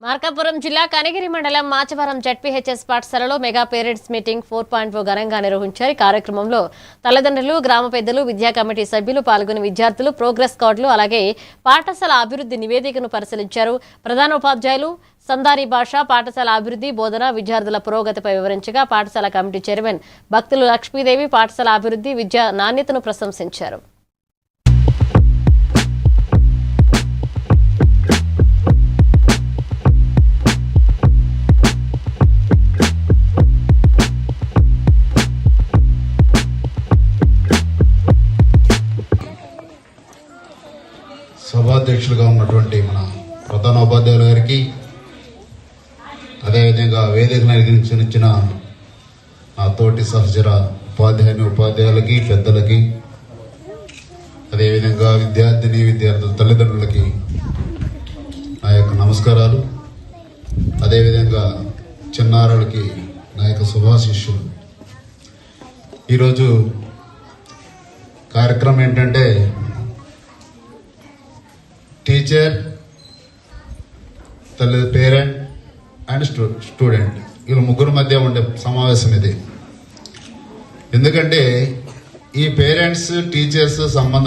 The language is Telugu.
మార్కాపురం జిల్లా కనిగిరి మండలం మాచవరం జడ్పీహెచ్ఎస్ పాఠశాలలో మెగా పేరెంట్స్ మీటింగ్ 4.0 ఘనంగా నిర్వహించారు. కార్యక్రమంలో తల్లిదండ్రులు, గ్రామ పెద్దలు, విద్యా కమిటీ సభ్యులు పాల్గొని విద్యార్థులు ప్రోగ్రెస్ కార్డులు అలాగే పాఠశాల అభివృద్ధి నివేదికను పరిశీలించారు. ప్రధానోపాధ్యాయులు సందారి భాష పాఠశాల అభివృద్ధి, బోధన, విద్యార్థుల పురోగతిపై వివరించగా పాఠశాల కమిటీ చైర్మన్ భక్తులు లక్ష్మీదేవి పాఠశాల అభివృద్ధి, విద్యా నాణ్యతను ప్రశంసించారు. సభాధ్యక్షులుగా ఉన్నటువంటి మన ప్రధానోపాధ్యాయుల గారికి, అదేవిధంగా వేదికను నిర్వహించిన నా తోటి సహచర ఉపాధ్యాయులకి, పెద్దలకి, అదేవిధంగా విద్యార్థుల తల్లిదండ్రులకి నా యొక్క నమస్కారాలు. అదేవిధంగా చిన్నారులకి నా యొక్క శుభాశిష్యులు. ఈరోజు కార్యక్రమం ఏంటంటే టీచర్, పేరెంట్ అండ్ స్టూడెంట్ వీళ్ళ ముగ్గురు మధ్య ఉండే సమావేశం ఇది. ఎందుకంటే ఈ పేరెంట్స్ టీచర్స్ సంబంధం